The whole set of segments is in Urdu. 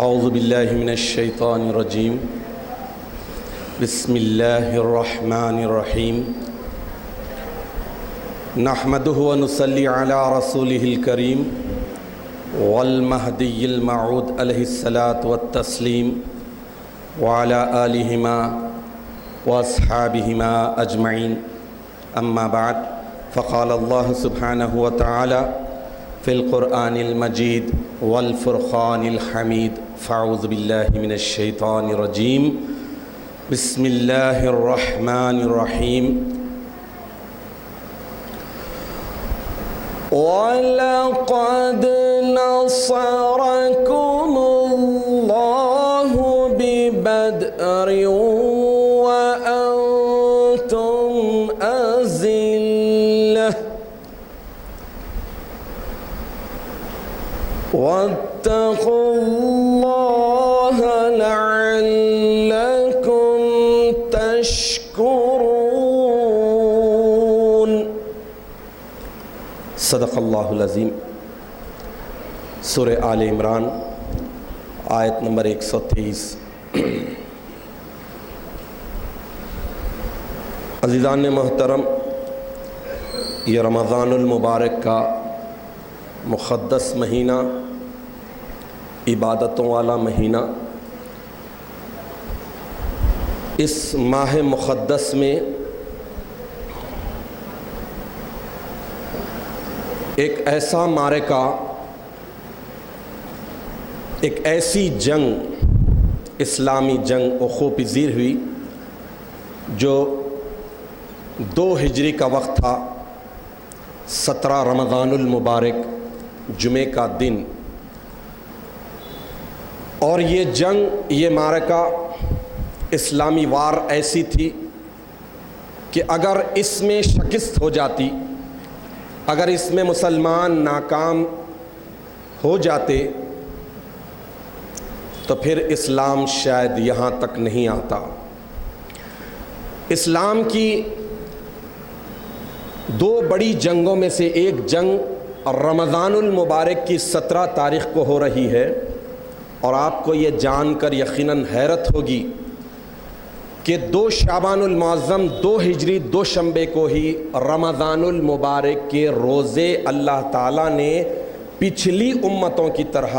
اعوذ باللہ من الشیطان الرجیم بسم اللہ الرحمن الرحیم نحمدہ ونصلی علی رسولہ الکریم والمہدی الموعود علیہ الصلاۃ والتسلیم وعلی آلہما واصحابہما اجمعین اما بعد فقال اللہ سبحانہ وتعالی فی القرآن المجید والفرقان الحمید فاعوذ باللہ من الشیطان الرجیم بسم اللہ الرحمن الرحیم وَلَقَدْ نَصَرَكُمُ اللَّهُ بِبَدْرٍ وَأَنْتُمْ أَذِلَّةٌ وَاتَّقُوا اللَّهَ لَعَلَّكُمْ تَشْكُرُونَ صدق اللہ العظیم۔ سورہ آل عمران آیت نمبر 123۔ عزیزان محترم، یہ رمضان المبارک کا مقدس مہینہ، عبادتوں والا مہینہ، اس ماہ مقدس میں ایک ایسا معرکہ، ایک ایسی جنگ، اسلامی جنگ وقوع پذیر ہوئی جو 2 ہجری کا وقت تھا، 17 رمضان المبارک جمعے کا دن۔ اور یہ جنگ، یہ معرکہ اسلامی وار ایسی تھی کہ اگر اس میں شکست ہو جاتی، اگر اس میں مسلمان ناکام ہو جاتے تو پھر اسلام شاید یہاں تک نہیں آتا۔ اسلام کی 2 بڑی جنگوں میں سے ایک جنگ رمضان المبارک کی 17 تاریخ کو ہو رہی ہے، اور آپ کو یہ جان کر یقیناً حیرت ہوگی کہ 2 شعبان المعظم 2 ہجری دوشنبے کو ہی رمضان المبارک کے روزے اللہ تعالیٰ نے پچھلی امتوں کی طرح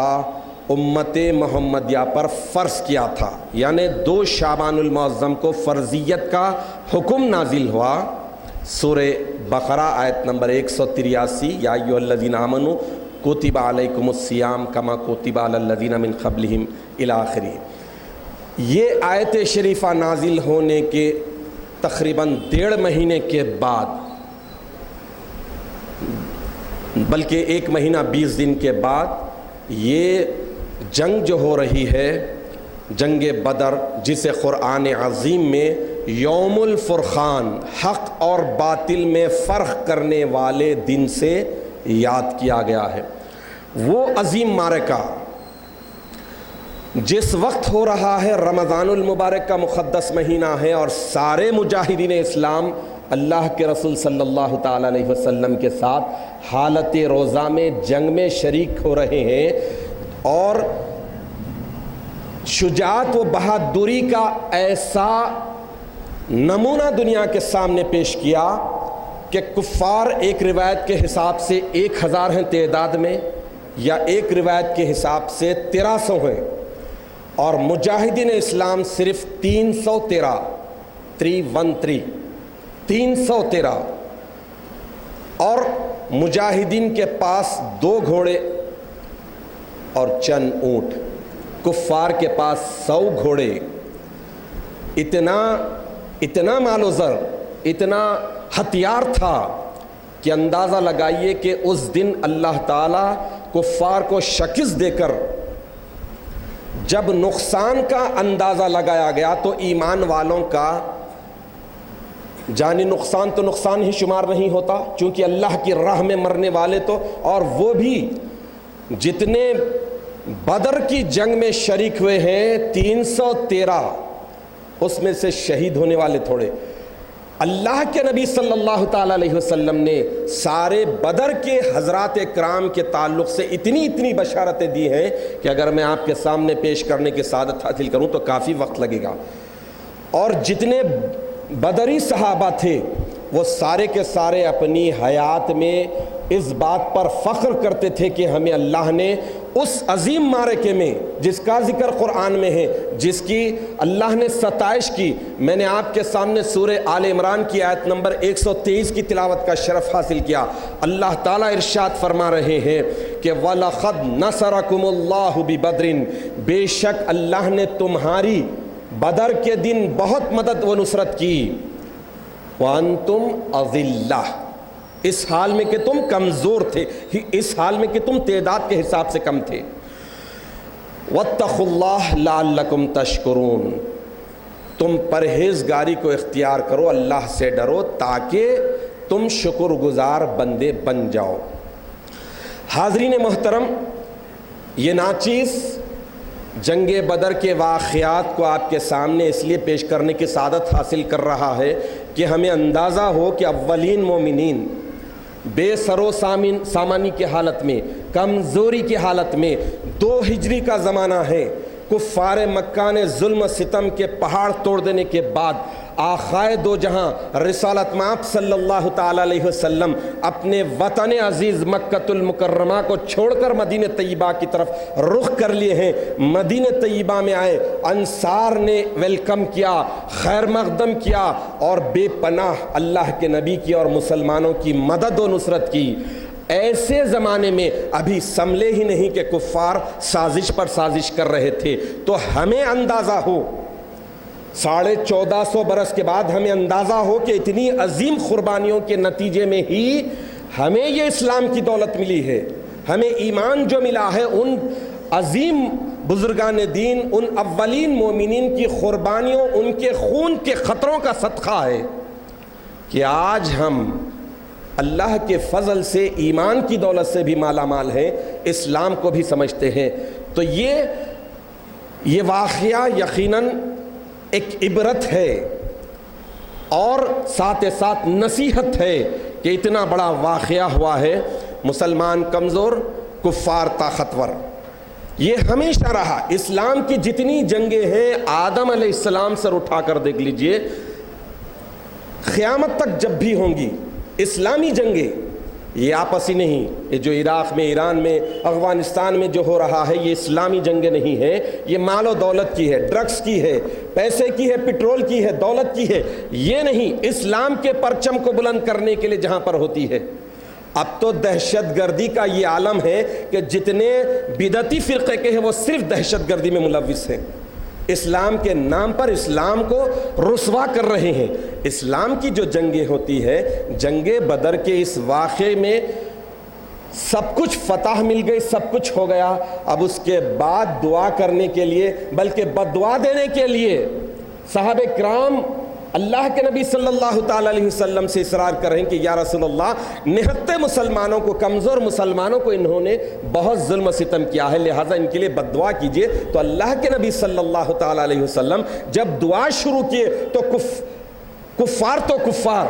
امت محمدیہ پر فرض کیا تھا، یعنی 2 شعبان المعظم کو فرضیت کا حکم نازل ہوا۔ سورہ بقرہ آیت نمبر 183، یا ایھا الذین آمنوا کتب علیکم الصیام کما کتب علی الذین من قبلہم الی آخرہ۔ یہ آیت شریفہ نازل ہونے کے تقریباً 1.5 مہینے کے بعد، بلکہ 1 مہینہ 20 دن کے بعد، یہ جنگ جو ہو رہی ہے، جنگ بدر، جسے قرآن عظیم میں یوم الفرقان، حق اور باطل میں فرق کرنے والے دن سے یاد کیا گیا ہے۔ وہ عظیم معرکہ جس وقت ہو رہا ہے، رمضان المبارک کا مقدس مہینہ ہے، اور سارے مجاہدین اسلام اللہ کے رسول صلی اللہ تعالیٰ علیہ وسلم کے ساتھ حالت روزہ میں جنگ میں شریک ہو رہے ہیں، اور شجاعت و بہادری کا ایسا نمونہ دنیا کے سامنے پیش کیا کہ کفار ایک روایت کے حساب سے 1000 ہیں تعداد میں، یا ایک روایت کے حساب سے 1300 ہیں، اور مجاہدین اسلام صرف 313 اور مجاہدین کے پاس 2 گھوڑے اور چند اونٹ، کفار کے پاس 100 گھوڑے، اتنا مال و زر، اتنا ہتھیار تھا کہ اندازہ لگائیے کہ اس دن اللہ تعالیٰ کفار کو شکست دے کر جب نقصان کا اندازہ لگایا گیا تو ایمان والوں کا جانی نقصان تو نقصان ہی شمار نہیں ہوتا، چونکہ اللہ کی راہ میں مرنے والے تو، اور وہ بھی جتنے بدر کی جنگ میں شریک ہوئے ہیں 313، اس میں سے شہید ہونے والے تھوڑے، اللہ کے نبی صلی اللہ تعالیٰ علیہ وسلم نے سارے بدر کے حضرات کرام کے تعلق سے اتنی بشارتیں دی ہیں کہ اگر میں آپ کے سامنے پیش کرنے کی سعادت حاصل کروں تو کافی وقت لگے گا. اور جتنے بدری صحابہ تھے وہ سارے کے سارے اپنی حیات میں اس بات پر فخر کرتے تھے کہ ہمیں اللہ نے اس عظیم معرکے میں جس کا ذکر قرآن میں ہے، جس کی اللہ نے ستائش کی. میں نے آپ کے سامنے سورہ آل عمران کی آیت نمبر 123 کی تلاوت کا شرف حاصل کیا. اللہ تعالیٰ ارشاد فرما رہے ہیں کہ وَلَقَدْ نَصَرَكُمُ اللَّهُ بِبَدْرٍ، بے شک اللہ نے تمہاری بدر کے دن بہت مدد و نصرت کی. وَأَنْتُمْ أَذِلَّةٌ، اس حال میں کہ تم کمزور تھے، اس حال میں کہ تم تعداد کے حساب سے کم تھے. وَاتَّقُوا اللَّهَ لَعَلَّكُمْ تَشْكُرُونَ، تم پرہیزگاری کو اختیار کرو، اللہ سے ڈرو تاکہ تم شکر گزار بندے بن جاؤ. حاضرین محترم، یہ ناچیز جنگ بدر کے واقعات کو آپ کے سامنے اس لیے پیش کرنے کی سعادت حاصل کر رہا ہے کہ ہمیں اندازہ ہو کہ اولین مومنین بے سر و سامانی کی حالت میں، کمزوری کی حالت میں، 2 ہجری کا زمانہ ہے، کفار مکہ نے ظلم و ستم کے پہاڑ توڑ دینے کے بعد آخائے دو جہاں رسالت مآب صلی اللہ تعالیٰ علیہ وسلم اپنے وطن عزیز مکۃ المکرمہ کو چھوڑ کر مدینہ طیبہ کی طرف رخ کر لیے ہیں. مدینہ طیبہ میں آئے، انصار نے ویلکم کیا، خیر مقدم کیا اور بے پناہ اللہ کے نبی کی اور مسلمانوں کی مدد و نصرت کی. ایسے زمانے میں ابھی سنبھلے ہی نہیں کہ کفار سازش پر سازش کر رہے تھے. تو ہمیں اندازہ ہو 1450 برس کے بعد ہمیں اندازہ ہو کہ اتنی عظیم قربانیوں کے نتیجے میں ہی ہمیں یہ اسلام کی دولت ملی ہے، ہمیں ایمان جو ملا ہے ان عظیم بزرگان دین، ان اولین مومنین کی قربانیوں، ان کے خون کے قطروں کا صدقہ ہے کہ آج ہم اللہ کے فضل سے ایمان کی دولت سے بھی مالا مال ہیں، اسلام کو بھی سمجھتے ہیں. تو یہ واقعہ یقیناً ایک عبرت ہے اور ساتھ ساتھ نصیحت ہے کہ اتنا بڑا واقعہ ہوا ہے، مسلمان کمزور، کفار طاقتور. یہ ہمیشہ رہا. اسلام کی جتنی جنگیں ہیں، آدم علیہ السلام سے اٹھا کر دیکھ لیجئے، قیامت تک جب بھی ہوں گی اسلامی جنگیں، یہ آپسی نہیں. یہ جو عراق میں، ایران میں، افغانستان میں جو ہو رہا ہے، یہ اسلامی جنگیں نہیں ہیں. یہ مال و دولت کی ہے، ڈرگس کی ہے، پیسے کی ہے، پٹرول کی ہے، دولت کی ہے. یہ نہیں، اسلام کے پرچم کو بلند کرنے کے لیے جہاں پر ہوتی ہے. اب تو دہشت گردی کا یہ عالم ہے کہ جتنے بدعتی فرقے کے ہیں وہ صرف دہشت گردی میں ملوث ہیں، اسلام کے نام پر اسلام کو رسوا کر رہے ہیں. اسلام کی جو جنگیں ہوتی ہے، جنگ بدر کے اس واقعے میں سب کچھ فتح مل گئی، سب کچھ ہو گیا. اب اس کے بعد دعا کرنے کے لیے، بلکہ بددعا دینے کے لیے صحابہ کرام اللہ کے نبی صلی اللہ تعالیٰ علیہ وسلم سے اصرار کر رہے ہیں کہ یا رسول اللہ، نہتے مسلمانوں کو، کمزور مسلمانوں کو انہوں نے بہت ظلم و ستم کیا ہے، لہٰذا ان کے لیے بد دعا کیجئے. تو اللہ کے نبی صلی اللہ تعالیٰ علیہ وسلم جب دعا شروع کیے تو کفار تو کفار،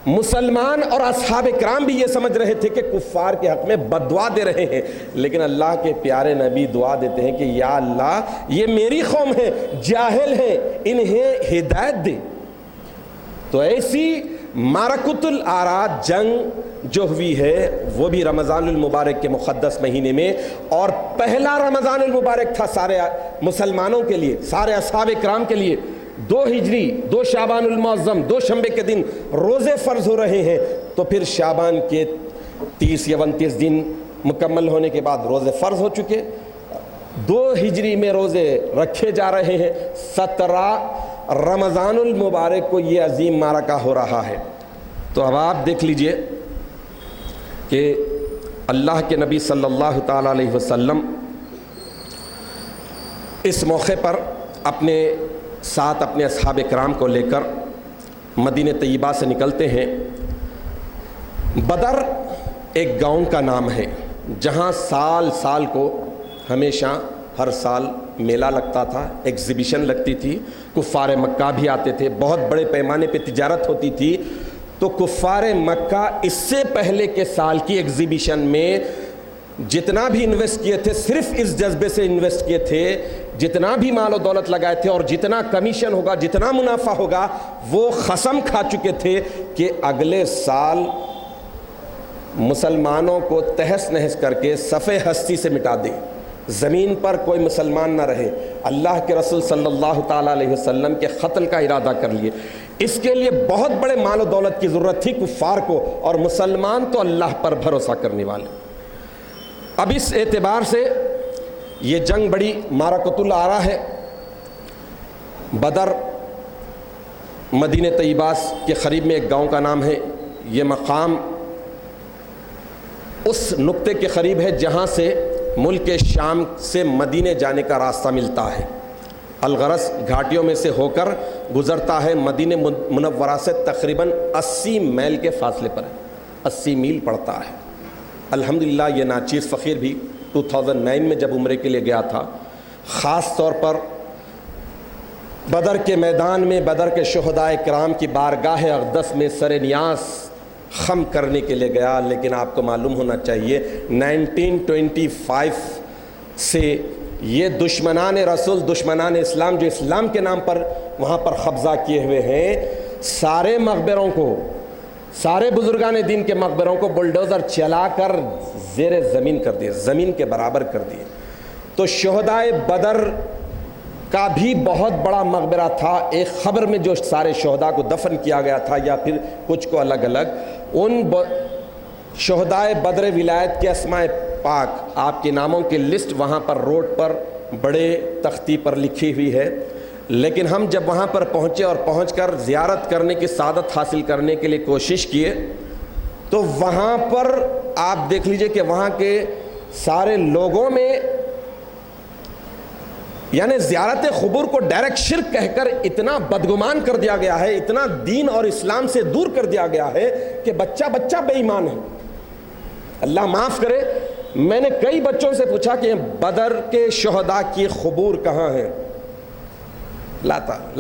مسلمان اور اصحاب کرام بھی یہ سمجھ رہے تھے کہ کفار کے حق میں بد دعا دے رہے ہیں. لیکن اللہ کے پیارے نبی دعا دیتے ہیں کہ یا اللہ، یہ میری قوم ہے، جاہل ہے، انہیں ہدایت دے. تو ایسی معرکۃ الآراد جنگ جو ہوئی ہے وہ بھی رمضان المبارک کے مقدس مہینے میں، اور پہلا رمضان المبارک تھا سارے مسلمانوں کے لیے، سارے اصحاب کرام کے لیے. 2 ہجری، 2 شعبان المعظم، 2 شنبے کے دن روزے فرض ہو رہے ہیں. تو پھر شعبان کے 30 یا 29 دن مکمل ہونے کے بعد روزے فرض ہو چکے. 2 ہجری میں روزے رکھے جا رہے ہیں. 17 رمضان المبارک کو یہ عظیم معرکہ ہو رہا ہے. تو اب آپ دیکھ لیجئے کہ اللہ کے نبی صلی اللہ تعالیٰ علیہ وسلم اس موقع پر اپنے ساتھ اپنے اصحاب کرام کو لے کر مدینہ طیبہ سے نکلتے ہیں. بدر ایک گاؤں کا نام ہے جہاں سال سال کو ہمیشہ ہر سال میلہ لگتا تھا، ایگزیبیشن لگتی تھی، کفار مکہ بھی آتے تھے، بہت بڑے پیمانے پہ تجارت ہوتی تھی. تو کفار مکہ اس سے پہلے کے سال کی ایگزیبیشن میں جتنا بھی انویسٹ کیے تھے صرف اس جذبے سے انویسٹ کیے تھے، جتنا بھی مال و دولت لگائے تھے اور جتنا کمیشن ہوگا، جتنا منافع ہوگا، وہ قسم کھا چکے تھے کہ اگلے سال مسلمانوں کو تہس نہس کر کے صفحے ہستی سے مٹا دیں، زمین پر کوئی مسلمان نہ رہے. اللہ کے رسول صلی اللہ تعالیٰ علیہ وسلم کے قتل کا ارادہ کر لیے. اس کے لیے بہت بڑے مال و دولت کی ضرورت تھی کفار کو، اور مسلمان تو اللہ پر بھروسہ کرنے والے. اب اس اعتبار سے یہ جنگ بڑی معرکۃ العراء ہے. بدر مدینہ طیبہ کے قریب میں ایک گاؤں کا نام ہے. یہ مقام اس نقطے کے قریب ہے جہاں سے ملک شام سے مدینے جانے کا راستہ ملتا ہے. الغرض گھاٹیوں میں سے ہو کر گزرتا ہے. مدینہ منورہ سے تقریباً 80 میل کے فاصلے پر ہے، 80 میل پڑتا ہے. الحمدللہ یہ ناچیز فقیر بھی 2009 میں جب عمرے کے لیے گیا تھا، خاص طور پر بدر کے میدان میں بدر کے شہدائے کرام کی بارگاہ اقدس میں سر نیاز خم کرنے کے لیے گیا. لیکن آپ کو معلوم ہونا چاہیے 1925 سے یہ دشمنان رسول، دشمنان اسلام جو اسلام کے نام پر وہاں پر قبضہ کیے ہوئے ہیں، سارے مقبروں کو، سارے بزرگان دین کے مقبروں کو بلڈوزر چلا کر زیر زمین کر دیے، زمین کے برابر کر دیے. تو شہدائے بدر کا بھی بہت بڑا مقبرہ تھا. ایک قبر میں جو سارے شہداء کو دفن کیا گیا تھا یا پھر کچھ کو الگ الگ، ان شہدائے بدر ولایت کے اسماء پاک، آپ کے ناموں کی لسٹ وہاں پر روڈ پر بڑے تختی پر لکھی ہوئی ہے. لیکن ہم جب وہاں پر پہنچے اور پہنچ کر زیارت کرنے کی سعادت حاصل کرنے کے لیے کوشش کیے، تو وہاں پر آپ دیکھ لیجئے کہ وہاں کے سارے لوگوں میں یعنی زیارت قبور کو ڈائریکٹ شرک کہہ کر اتنا بدگمان کر دیا گیا ہے، اتنا دین اور اسلام سے دور کر دیا گیا ہے کہ بچہ بچہ بے ایمان ہے. اللہ معاف کرے، میں نے کئی بچوں سے پوچھا کہ بدر کے شہداء کی قبور کہاں ہیں؟ لا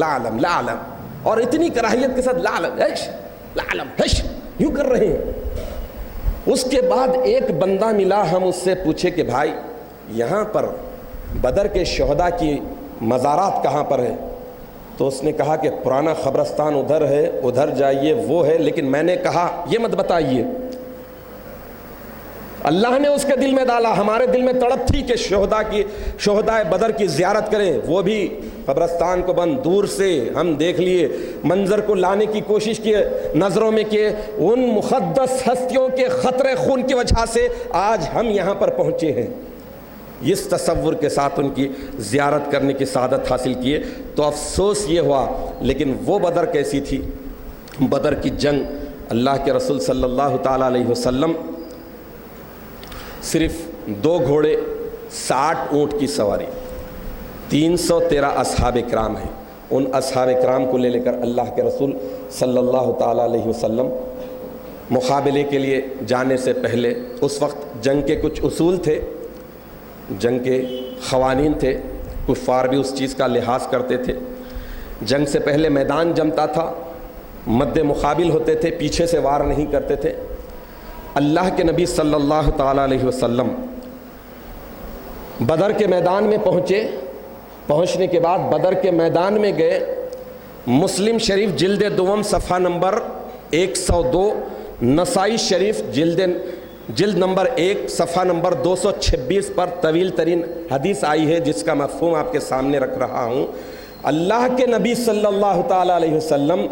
علم لا علم، اور اتنی کراہیت کے ساتھ لا علم یوں کر رہے ہیں. اس کے بعد ایک بندہ ملا، ہم اس سے پوچھے کہ بھائی یہاں پر بدر کے شہداء کی مزارات کہاں پر ہے؟ تو اس نے کہا کہ پرانا قبرستان ادھر ہے، ادھر جائیے، وہ ہے. لیکن میں نے کہا یہ مت بتائیے، اللہ نے اس کے دل میں ڈالا، ہمارے دل میں تڑپ تھی کہ شہدائے بدر کی زیارت کریں. وہ بھی قبرستان کو بند دور سے ہم دیکھ لیے، منظر کو لانے کی کوشش کیے نظروں میں کہ ان مقدس ہستیوں کے قطرے خون کی وجہ سے آج ہم یہاں پر پہنچے ہیں. اس تصور کے ساتھ ان کی زیارت کرنے کی سعادت حاصل کیے. تو افسوس یہ ہوا، لیکن وہ بدر کیسی تھی؟ بدر کی جنگ، اللہ کے رسول صلی اللہ تعالیٰ علیہ وسلم صرف 2 گھوڑے، 60 اونٹ کی سواری، 313 اصحاب کرام ہیں. ان اصحاب کرام کو لے کر اللہ کے رسول صلی اللہ تعالیٰ علیہ وسلم مقابلے کے لیے جانے سے پہلے، اس وقت جنگ کے کچھ اصول تھے، جنگ کے قوانین تھے، کفار بھی اس چیز کا لحاظ کرتے تھے. جنگ سے پہلے میدان جمتا تھا، مد مقابل ہوتے تھے، پیچھے سے وار نہیں کرتے تھے. اللہ کے نبی صلی اللہ تعالیٰ علیہ وسلم بدر کے میدان میں پہنچنے کے بعد بدر کے میدان میں گئے. مسلم شریف جلد دوم صفحہ نمبر 102، نسائی شریف جلد نمبر 1 صفحہ نمبر 226 پر طویل ترین حدیث آئی ہے جس کا مفہوم آپ کے سامنے رکھ رہا ہوں. اللہ کے نبی صلی اللہ تعالیٰ علیہ وسلم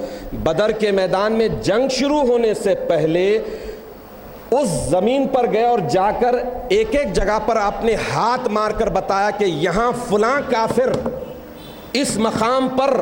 بدر کے میدان میں جنگ شروع ہونے سے پہلے اس زمین پر گئے اور جا کر ایک ایک جگہ پر آپ نے ہاتھ مار کر بتایا کہ یہاں فلاں کافر اس مقام پر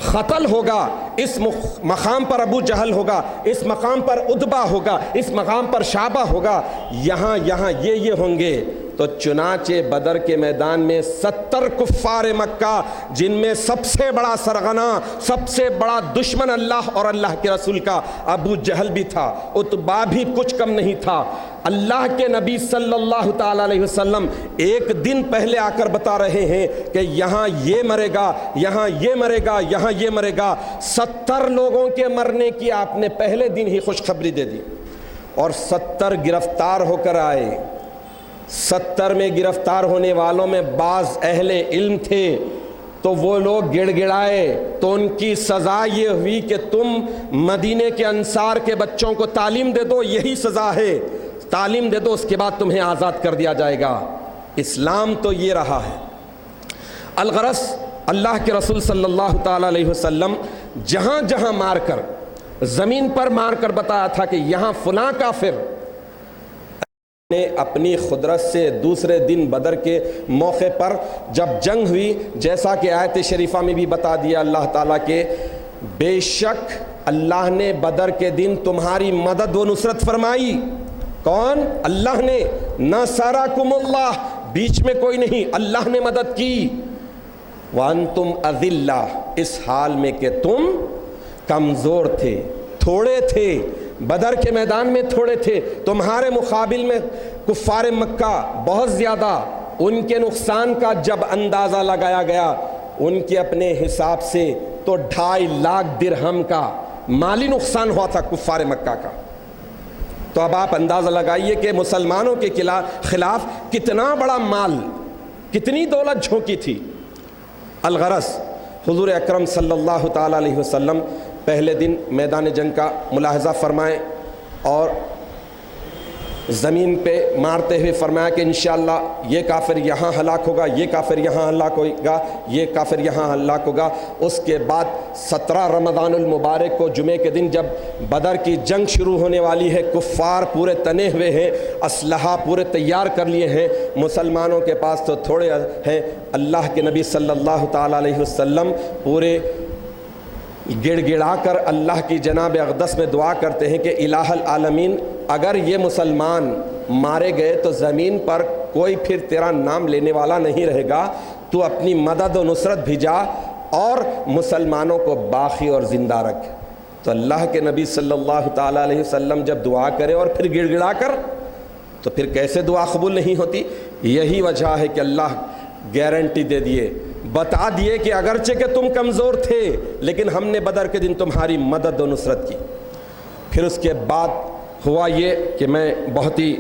قتل ہوگا، اس مقام پر ابو جہل ہوگا، اس مقام پر عتبہ ہوگا، اس مقام پر شعبہ ہوگا، یہاں یہ ہوں گے. تو چنانچہ بدر کے میدان میں 70 کفار مکہ، جن میں سب سے بڑا سرغنہ، سب سے بڑا دشمن اللہ اور اللہ کے رسول کا ابو جہل بھی تھا، عتبہ بھی کچھ کم نہیں تھا، اللہ کے نبی صلی اللہ تعالیٰ علیہ وسلم ایک دن پہلے آ کر بتا رہے ہیں کہ یہاں یہ مرے گا، یہاں یہ مرے گا، یہاں یہ مرے گا۔ 70 لوگوں کے مرنے کی آپ نے پہلے دن ہی خوشخبری دے دی، اور 70 گرفتار ہو کر آئے۔ 70 میں گرفتار ہونے والوں میں بعض اہل علم تھے، تو وہ لوگ گڑ گڑائے، تو ان کی سزا یہ ہوئی کہ تم مدینے کے انصار کے بچوں کو تعلیم دے دو، یہی سزا ہے، تعلیم دے دو، اس کے بعد تمہیں آزاد کر دیا جائے گا۔ اسلام تو یہ رہا ہے۔ الغرض اللہ کے رسول صلی اللہ تعالیٰ علیہ وسلم جہاں جہاں مار کر، زمین پر مار کر بتایا تھا کہ یہاں فلاں کافر نے اپنی قدرت سے دوسرے دن بدر کے موقع پر جب جنگ ہوئی، جیسا کہ آیت شریفہ میں بھی بتا دیا اللہ تعالیٰ کے، بے شک اللہ نے بدر کے دن تمہاری مدد و نصرت فرمائی۔ کون؟ اللہ نے۔ نصرکم اللہ، بیچ میں کوئی نہیں، اللہ نے مدد کی۔ وانتم اذلہ، اس حال میں کہ تم کمزور تھے، تھوڑے تھے، بدر کے میدان میں تھوڑے تھے، تمہارے مقابل میں کفار مکہ بہت زیادہ۔ ان کے نقصان کا جب اندازہ لگایا گیا، ان کے اپنے حساب سے تو 2.5 لاکھ درہم کا مالی نقصان ہوا تھا کفار مکہ کا۔ تو اب آپ اندازہ لگائیے کہ مسلمانوں کے خلاف کتنا بڑا مال، کتنی دولت جھونکی تھی۔ الغرض حضور اکرم صلی اللہ تعالیٰ علیہ وسلم پہلے دن میدان جنگ کا ملاحظہ فرمائیں، اور زمین پہ مارتے ہوئے فرمایا کہ انشاءاللہ یہ کافر یہاں ہلاک ہوگا، یہ کافر یہاں ہلاک ہوگا، یہ کافر یہاں ہلاک ہوگا۔ اس کے بعد 17 رمضان المبارک کو جمعے کے دن جب بدر کی جنگ شروع ہونے والی ہے، کفار پورے تنے ہوئے ہیں، اسلحہ پورے تیار کر لیے ہیں، مسلمانوں کے پاس تو تھوڑے ہیں۔ اللہ کے نبی صلی اللہ تعالیٰ علیہ وسلم پورے گڑ گڑا کر اللہ کی جناب اقدس میں دعا کرتے ہیں کہ الہ العالمین، اگر یہ مسلمان مارے گئے تو زمین پر کوئی پھر تیرا نام لینے والا نہیں رہے گا، تو اپنی مدد و نصرت بھیجا اور مسلمانوں کو باقی اور زندہ رکھ۔ تو اللہ کے نبی صلی اللہ تعالیٰ علیہ وسلم جب دعا کرے اور پھر گڑ گڑا کر، تو پھر کیسے دعا قبول نہیں ہوتی؟ یہی وجہ ہے کہ اللہ گارنٹی دے دیے، بتا دیے کہ اگرچہ کہ تم کمزور تھے، لیکن ہم نے بدر کے دن تمہاری مدد و نصرت کی۔ پھر اس کے بعد ہوا یہ کہ میں بہت ہی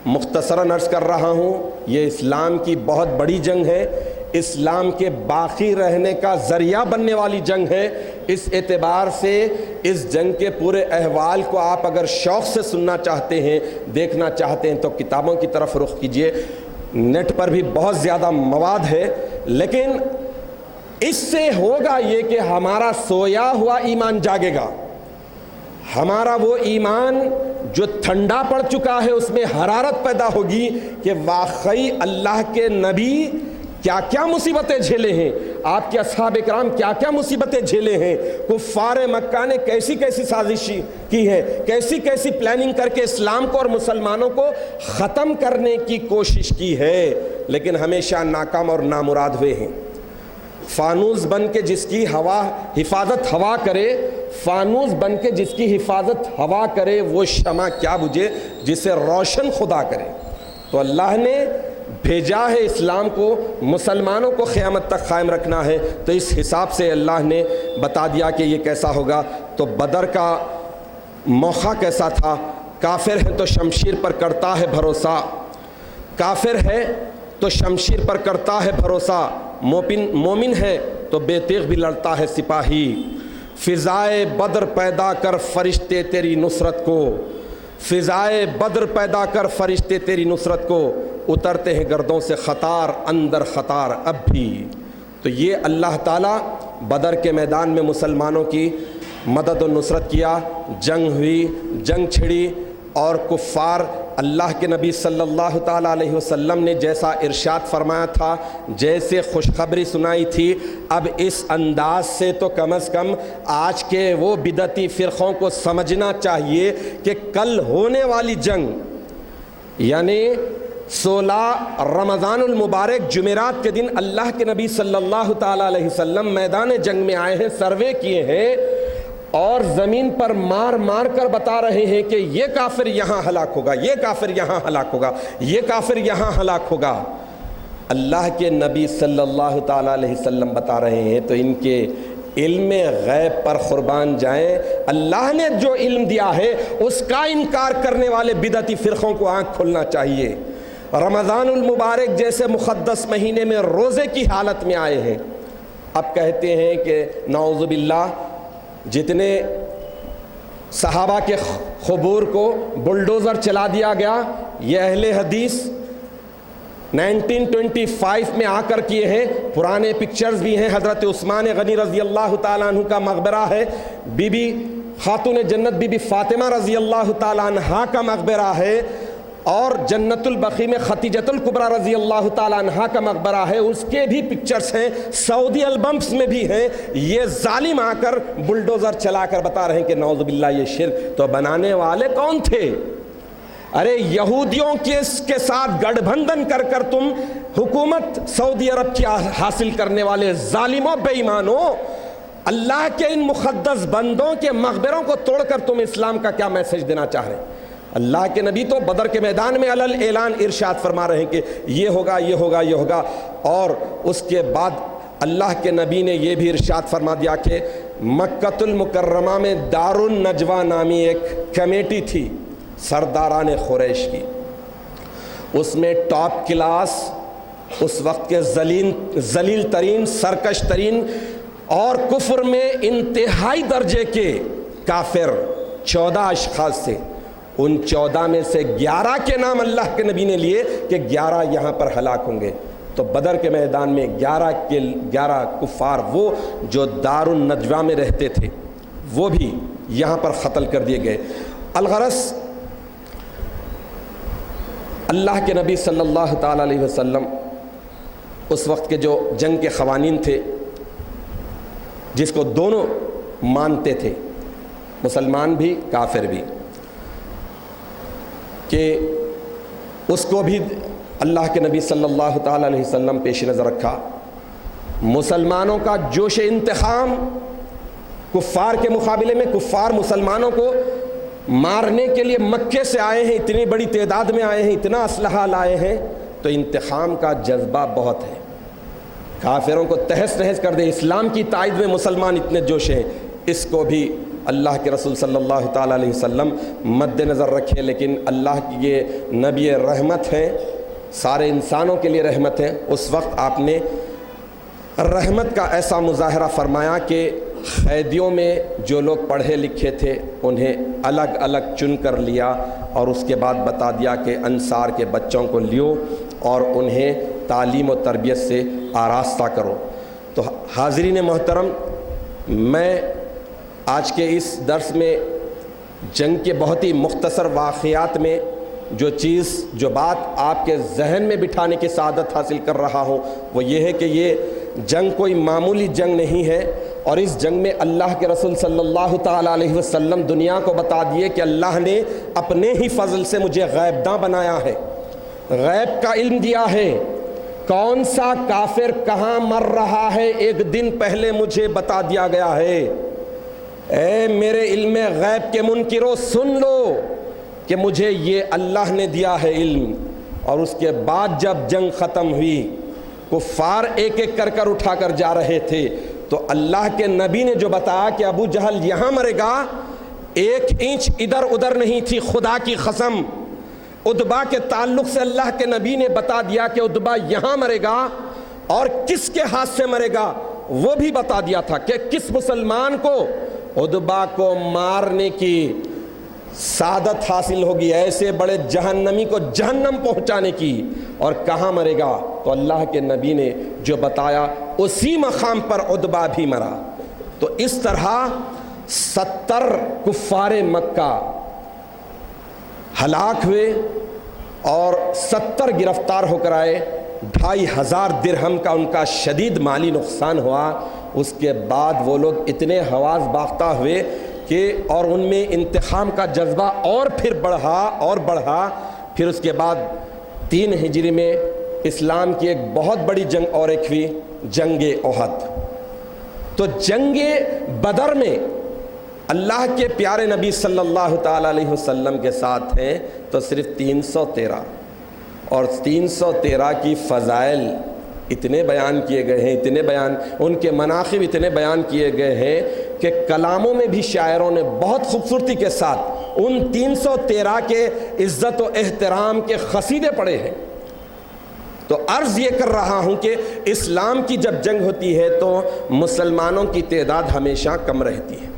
مختصراً عرض کر رہا ہوں، یہ اسلام کی بہت بڑی جنگ ہے، اسلام کے باقی رہنے کا ذریعہ بننے والی جنگ ہے۔ اس اعتبار سے اس جنگ کے پورے احوال کو آپ اگر شوق سے سننا چاہتے ہیں، دیکھنا چاہتے ہیں، تو کتابوں کی طرف رخ کیجئے۔ نیٹ پر بھی بہت زیادہ مواد ہے، لیکن اس سے ہوگا یہ کہ ہمارا سویا ہوا ایمان جاگے گا، ہمارا وہ ایمان جو ٹھنڈا پڑ چکا ہے اس میں حرارت پیدا ہوگی کہ واقعی اللہ کے نبی کیا کیا مصیبتیں جھیلے ہیں، آپ کے اصحاب کرام کیا کیا مصیبتیں جھیلے ہیں، کفار مکہ نے کیسی کیسی سازش کی ہے، کیسی کیسی پلاننگ کر کے اسلام کو اور مسلمانوں کو ختم کرنے کی کوشش کی ہے، لیکن ہمیشہ ناکام اور نامراد ہوئے ہیں۔ فانوس بن کے جس کی حفاظت ہوا کرے، فانوس بن کے جس کی حفاظت ہوا کرے، وہ شمع کیا بجھے جسے روشن خدا کرے۔ تو اللہ نے بھیجا ہے اسلام کو، مسلمانوں کو قیامت تک قائم رکھنا ہے، تو اس حساب سے اللہ نے بتا دیا کہ یہ کیسا ہوگا۔ تو بدر کا موقع کیسا تھا؟ کافر ہے تو شمشیر پر کرتا ہے بھروسہ، کافر ہے تو شمشیر پر کرتا ہے بھروسہ، مومن ہے تو بے تیغ بھی لڑتا ہے سپاہی۔ فضائے بدر پیدا کر فرشتے تیری نصرت کو، فضائے بدر پیدا کر فرشتے تیری نصرت کو، اترتے ہیں گردوں سے خطار اندر خطار اب بھی۔ تو یہ اللہ تعالیٰ بدر کے میدان میں مسلمانوں کی مدد و نصرت کیا، جنگ ہوئی، جنگ چھڑی، اور کفار اللہ کے نبی صلی اللہ تعالیٰ علیہ وسلم نے جیسا ارشاد فرمایا تھا، جیسے خوشخبری سنائی تھی، اب اس انداز سے تو کم از کم آج کے وہ بدعتی فرقوں کو سمجھنا چاہیے کہ کل ہونے والی جنگ، یعنی 16 رمضان المبارک جمعرات کے دن اللہ کے نبی صلی اللہ تعالیٰ علیہ وسلم میدان جنگ میں آئے ہیں، سروے کیے ہیں، اور زمین پر مار مار کر بتا رہے ہیں کہ یہ کافر یہاں ہلاک ہوگا، یہ کافر یہاں ہلاک ہوگا، یہ کافر یہاں ہلاک ہوگا۔ اللہ کے نبی صلی اللہ تعالیٰ علیہ وسلم بتا رہے ہیں، تو ان کے علم غیب پر قربان جائیں۔ اللہ نے جو علم دیا ہے اس کا انکار کرنے والے بدعتی فرقوں کو آنکھ کھولنا چاہیے۔ رمضان المبارک جیسے مقدس مہینے میں روزے کی حالت میں آئے ہیں، اب کہتے ہیں کہ نعوذ باللہ جتنے صحابہ کے قبور کو بلڈوزر چلا دیا گیا، یہ اہل حدیث 1925 میں آ کر کیے ہیں۔ پرانے پکچرز بھی ہیں، حضرت عثمان غنی رضی اللہ تعالیٰ عنہ کا مقبرہ ہے، بی بی خاتون جنت بی بی فاطمہ رضی اللہ تعالیٰ عنہا کا مقبرہ ہے، اور جنت البقیع میں ختیجۃ الکبریٰ رضی اللہ تعالیٰ عنہا کا مقبرہ ہے، اس کے بھی پکچرز ہیں، سعودی البمز میں بھی ہیں۔ یہ ظالم آ کر بلڈوزر چلا کر بتا رہے ہیں کہ نعوذ باللہ یہ شرک۔ تو بنانے والے کون تھے؟ ارے یہودیوں کے ساتھ گٹھ بندھن کر کر تم حکومت سعودی عرب کی حاصل کرنے والے ظالموں، بے ایمانوں، اللہ کے ان مقدس بندوں کے مقبروں کو توڑ کر تم اسلام کا کیا میسج دینا چاہ رہے ہیں؟ اللہ کے نبی تو بدر کے میدان میں علل اعلان ارشاد فرما رہے ہیں کہ یہ ہوگا، یہ ہوگا، یہ ہوگا، اور اس کے بعد اللہ کے نبی نے یہ بھی ارشاد فرما دیا کہ مکۃ المکرمہ میں دار النجوہ نامی ایک کمیٹی تھی سرداران قریش کی، اس میں ٹاپ کلاس اس وقت کے ذلیل ترین، سرکش ترین اور کفر میں انتہائی درجے کے کافر 14 اشخاص تھے۔ ان 14 میں سے 11 کے نام اللہ کے نبی نے لیے کہ 11 یہاں پر ہلاک ہوں گے۔ تو بدر کے میدان میں 11 کفار وہ جو دار النجوہ میں رہتے تھے وہ بھی یہاں پر قتل کر دیے گئے۔ الغرض اللہ کے نبی صلی اللہ تعالیٰ علیہ وسلم اس وقت کے جو جنگ کے قوانین تھے، جس کو دونوں مانتے تھے، مسلمان بھی کافر بھی، کہ اس کو بھی اللہ کے نبی صلی اللہ تعالیٰ علیہ وسلم پیش نظر رکھا۔ مسلمانوں کا جوش انتقام کفار کے مقابلے میں، کفار مسلمانوں کو مارنے کے لیے مکے سے آئے ہیں، اتنی بڑی تعداد میں آئے ہیں، اتنا اسلحہ لائے ہیں، تو انتقام کا جذبہ بہت ہے، کافروں کو تہس نہس کر دے۔ اسلام کی تائید میں مسلمان اتنے جوش ہیں، اس کو بھی اللہ کے رسول صلی اللہ تعالیٰ علیہ وسلم مد نظر رکھے۔ لیکن اللہ کی یہ نبی رحمت ہیں، سارے انسانوں کے لیے رحمت ہے۔ اس وقت آپ نے رحمت کا ایسا مظاہرہ فرمایا کہ قیدیوں میں جو لوگ پڑھے لکھے تھے انہیں الگ الگ چن کر لیا، اور اس کے بعد بتا دیا کہ انصار کے بچوں کو لیو اور انہیں تعلیم و تربیت سے آراستہ کرو۔ تو حاضرین محترم، میں آج کے اس درس میں جنگ کے بہت ہی مختصر واقعات میں جو بات آپ کے ذہن میں بٹھانے کی سعادت حاصل کر رہا ہوں وہ یہ ہے کہ یہ جنگ کوئی معمولی جنگ نہیں ہے، اور اس جنگ میں اللہ کے رسول صلی اللہ تعالیٰ علیہ وسلم دنیا کو بتا دیے کہ اللہ نے اپنے ہی فضل سے مجھے غیب داں بنایا ہے، غیب کا علم دیا ہے، کون سا کافر کہاں مر رہا ہے ایک دن پہلے مجھے بتا دیا گیا ہے۔ اے میرے علم غیب کے منکرو، سن لو کہ مجھے یہ اللہ نے دیا ہے علم۔ اور اس کے بعد جب جنگ ختم ہوئی، کفار ایک ایک کر کر اٹھا کر جا رہے تھے، تو اللہ کے نبی نے جو بتایا کہ ابو جہل یہاں مرے گا، 1 انچ ادھر ادھر نہیں تھی، خدا کی قسم۔ عتبہ کے تعلق سے اللہ کے نبی نے بتا دیا کہ عتبہ یہاں مرے گا، اور کس کے ہاتھ سے مرے گا وہ بھی بتا دیا تھا کہ کس مسلمان کو عتبہ کو مارنے کی سعادت حاصل ہوگی، ایسے بڑے جہنمی کو جہنم پہنچانے کی، اور کہاں مرے گا۔ تو اللہ کے نبی نے جو بتایا اسی مقام پر عتبہ بھی مرا۔ تو اس طرح 70 کفار مکہ ہلاک ہوئے اور 70 گرفتار ہو کر آئے، 2500 درہم کا ان کا شدید مالی نقصان ہوا۔ اس کے بعد وہ لوگ اتنے حواس باختہ ہوئے کہ اور ان میں انتقام کا جذبہ اور پھر بڑھا۔ پھر اس کے بعد 3 ہجری میں اسلام کی ایک بہت بڑی جنگ اور ایک ہوئی، جنگ احد۔ تو جنگ بدر میں اللہ کے پیارے نبی صلی اللہ تعالیٰ علیہ وسلم کے ساتھ ہیں تو صرف 313، اور 313 کی فضائل اتنے بیان کیے گئے ہیں، اتنے بیان، ان کے مناقب اتنے بیان کیے گئے ہیں کہ کلاموں میں بھی شاعروں نے بہت خوبصورتی کے ساتھ ان 313 کے عزت و احترام کے قصیدے پڑھے ہیں۔ تو عرض یہ کر رہا ہوں کہ اسلام کی جب جنگ ہوتی ہے تو مسلمانوں کی تعداد ہمیشہ کم رہتی ہے،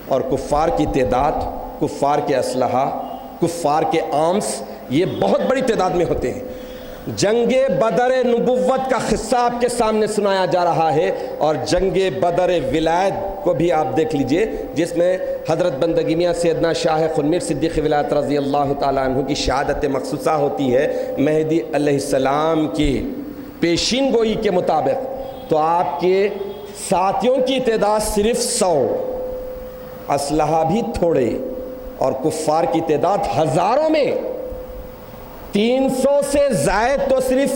اور کفار کی تعداد، کفار کے اسلحہ، کفار کے آرمز یہ بہت بڑی تعداد میں ہوتے ہیں۔ جنگ بدر نبوت کا قصہ آپ کے سامنے سنایا جا رہا ہے، اور جنگ بدر ولایت کو بھی آپ دیکھ لیجئے، جس میں حضرت بندگی میاں سیدنا شاہ خنمیر صدیق ولایت رضی اللہ تعالیٰ عنہ کی شہادت مخصوصہ ہوتی ہے مہدی علیہ السلام کی پیشین گوئی کے مطابق۔ تو آپ کے ساتھیوں کی تعداد صرف 100، اسلحہ بھی تھوڑے، اور کفار کی تعداد ہزاروں میں۔ 300 سے زائد تو صرف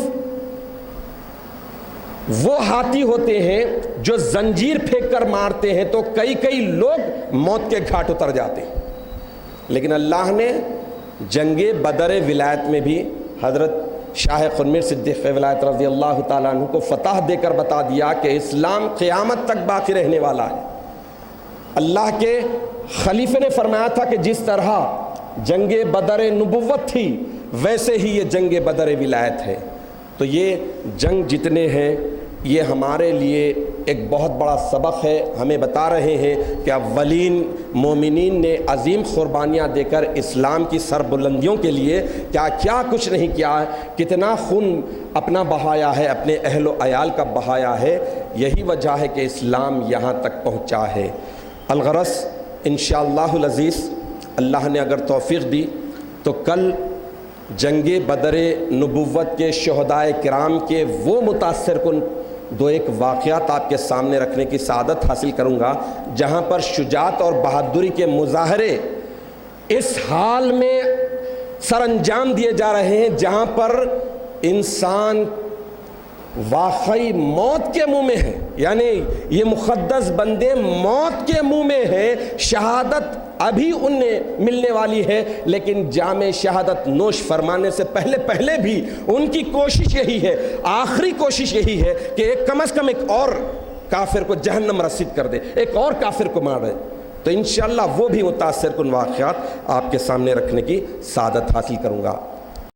وہ ہاتھی ہوتے ہیں جو زنجیر پھینک کر مارتے ہیں تو کئی لوگ موت کے گھاٹ اتر جاتے ہیں، لیکن اللہ نے جنگ بدر ولایت میں بھی حضرت شاہ خنمیر صدیق ولایت رضی اللہ تعالیٰ عنہ کو فتح دے کر بتا دیا کہ اسلام قیامت تک باقی رہنے والا ہے۔ اللہ کے خلیفے نے فرمایا تھا کہ جس طرح جنگ بدر نبوت تھی ویسے ہی یہ جنگ بدر ولایت ہے۔ تو یہ جنگ جتنے ہیں یہ ہمارے لیے ایک بہت بڑا سبق ہے، ہمیں بتا رہے ہیں کہ اولین مومنین نے عظیم قربانیاں دے کر اسلام کی سربلندیوں کے لیے کیا کیا کچھ نہیں کیا ہے، کتنا خون اپنا بہایا ہے، اپنے اہل و عیال کا بہایا ہے۔ یہی وجہ ہے کہ اسلام یہاں تک پہنچا ہے۔ الغرض انشاءاللہ العزیز اللہ نے اگر توفیق دی تو کل جنگ بدر نبوت کے شہدائے کرام کے وہ متاثر کن دو ایک واقعات آپ کے سامنے رکھنے کی سعادت حاصل کروں گا، جہاں پر شجاعت اور بہادری کے مظاہرے اس حال میں سر انجام دیے جا رہے ہیں جہاں پر انسان واقعی موت کے منہ میں ہے، یعنی یہ مقدس بندے موت کے منہ میں ہیں، شہادت ابھی انہیں ملنے والی ہے، لیکن جام شہادت نوش فرمانے سے پہلے بھی ان کی کوشش یہی ہے، آخری کوشش یہی ہے کہ ایک کم از کم ایک اور کافر کو جہنم رسید کر دے، ایک اور کافر کو مار دے۔ تو انشاءاللہ وہ بھی متاثر کن واقعات آپ کے سامنے رکھنے کی سعادت حاصل کروں گا۔